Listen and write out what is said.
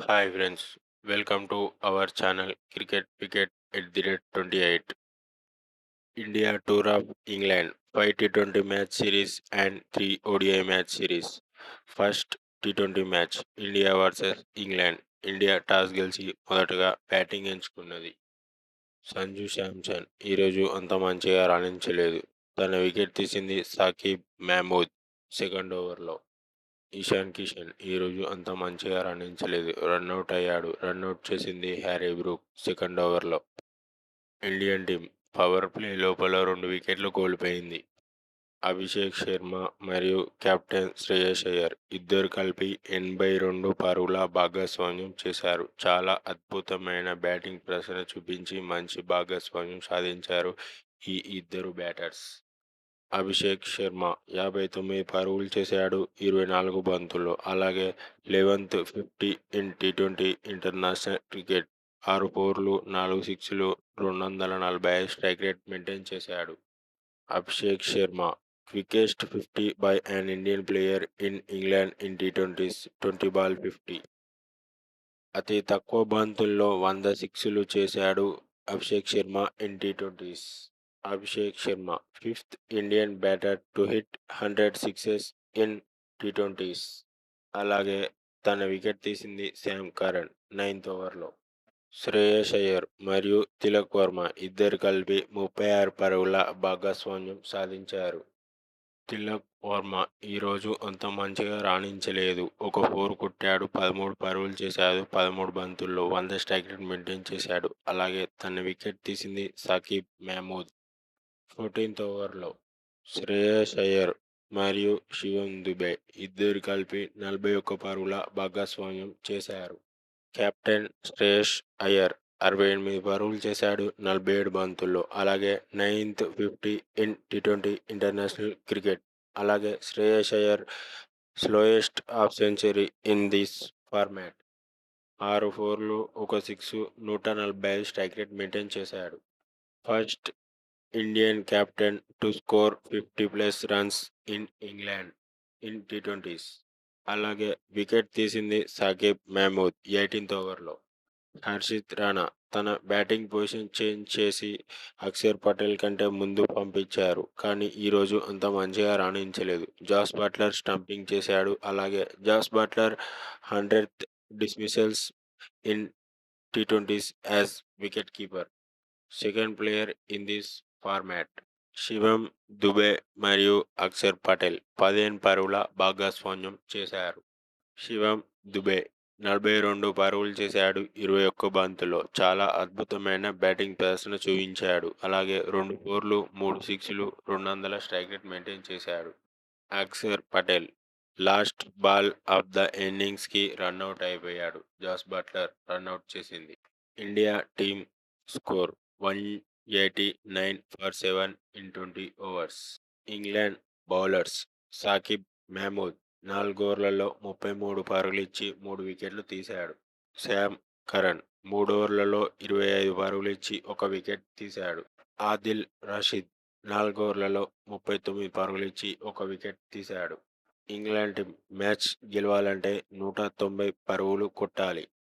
Hi friends, welcome to our channel Cricket Wicket at the rate 28. India Tour of England 5 T20 match series and 3 ODI match series. First T20 match India versus England. India toss గెలిచి మొదటగా batting ఎంచుకున్నది. Sanju Samson ఈరోజు అంత మంచిగా రాణించలేదు. తన wicket తీసింది Saqib Mahmood second ఓవర్లో. ఇషాన్ కిషన్ ఈరోజు అంత మంచిగా రాణించలేదు. రన్అట్ అయ్యాడు. రన్అట్ చేసింది హ్యారీ బ్రూక్ సెకండ్ ఓవర్లో. ఇండియన్ టీం పవర్ ప్లే లోపల 2 వికెట్లు కోల్పోయింది. అభిషేక్ శర్మ మరియు కెప్టెన్ శ్రేయస్ అయ్యర్ ఇద్దరు కలిపి 82 పరుగుల భాగస్వామ్యం చేశారు. చాలా అద్భుతమైన బ్యాటింగ్ ప్రదర్శన చూపించి మంచి భాగస్వామ్యం సాధించారు ఈ ఇద్దరు బ్యాటర్స్. అభిషేక్ శర్మ 59 పరుగులు చేశాడు 24 బంతుల్లో. అలాగే 11th 50 in T20 international cricket. 6 ఫోర్లు 4 సిక్స్లు 245 స్ట్రైక్ రేట్ మెయింటైన్ చేశాడు. Abhishek Sharma quickest 50 by an Indian player in England in T twenties 20 ball 50. అతి తక్కువ బంతుల్లో 100 సిక్స్లు చేశాడు Abhishek Sharma in T twenties. Abhishek Sharma fifth Indian batter to hit 100 sixes in T twenties. అలాగే తన వికెట్ తీసింది శామ్ కరణ్ 9th ఓవర్లో. శ్రేయస్ అయ్యర్ మరియు తిలక్ వర్మ ఇద్దరు కలిపి 36 పరుగుల భాగస్వామ్యం సాధించారు. తిలక్ వర్మ ఈరోజు అంత మంచిగా రాణించలేదు. ఒక 4 కొట్టాడు. 13 పరుగులు చేశాడు. 13 బంతుల్లో 100 స్ట్రైక్ రేట్ మెయింటైన్ చేశాడు. అలాగే తన వికెట్ తీసింది సాకిబ్ మహమూద్ 14th ఓవర్లో. శ్రేయస్ అయ్యర్ మరియు శివం దుబే ఇద్దరు కలిపి 41 పరుగుల భాగస్వామ్యం చేశారు. కెప్టెన్ శ్రేయస్ అయ్యర్ 68 పరుగులు చేశాడు 47 బంతుల్లో. అలాగే 9th 50 in T20 international cricket. అలాగే Shreyas Iyer slowest half century in this format. 6 ఫోర్లు 1 సిక్స్ 145 స్ట్రైక్ రేట్ మెయింటైన్ చేశాడు. First Indian captain to score 50+ runs in England in T twenties. అలాగే వికెట్ తీసింది సాకిబ్ మహమూద్ 18th ఓవర్లో. హర్షిత్ రాణా తన బ్యాటింగ్ పొజిషన్ చేంజ్ చేసి అక్షర్ పటేల్ కంటే ముందు పంపించారు. కానీ ఈరోజు అంత మంచిగా రాణించలేదు. జాస్ బట్లర్ స్టంపింగ్ చేశాడు. అలాగే Jos Buttler 100th dismissals in T twenties as wicket keeper. Second player in this format. Shivam Dube మరియు అక్షర్ పటేల్ 15 పరుగుల భాగస్వామ్యం చేశారు. శివం దుబే 42 పరుగులు చేశాడు 21 బంతుల్లో. చాలా అద్భుతమైన బ్యాటింగ్ ప్రదర్శన చూపించాడు. అలాగే 2 ఫోర్లు 3 సిక్స్లు 200 స్ట్రైక్ రేట్ మెయింటైన్ చేశాడు. Axar Patel last ball of the ఇన్నింగ్స్కి రన్అట్ అయిపోయాడు. జాస్ బట్లర్ రన్అట్ చేసింది. India team score 189 for 7 in 20 overs. England bowlers Saqib Mahmood 4 ఓవర్లలో 33 పరుగులు ఇచ్చి 3 వికెట్లు తీశాడు. శామ్ కరణ్ 3 ఓవర్లలో 25 పరుగులు ఇచ్చి 1 వికెట్ తీశాడు. ఆదిల్ రషీద్ 4 ఓవర్లలో 39 పరుగులు ఇచ్చి 1 వికెట్ తీశాడు. ఇంగ్లాండ్ టీం మ్యాచ్ గెలవాలంటే 190 పరుగులు కొట్టాలి.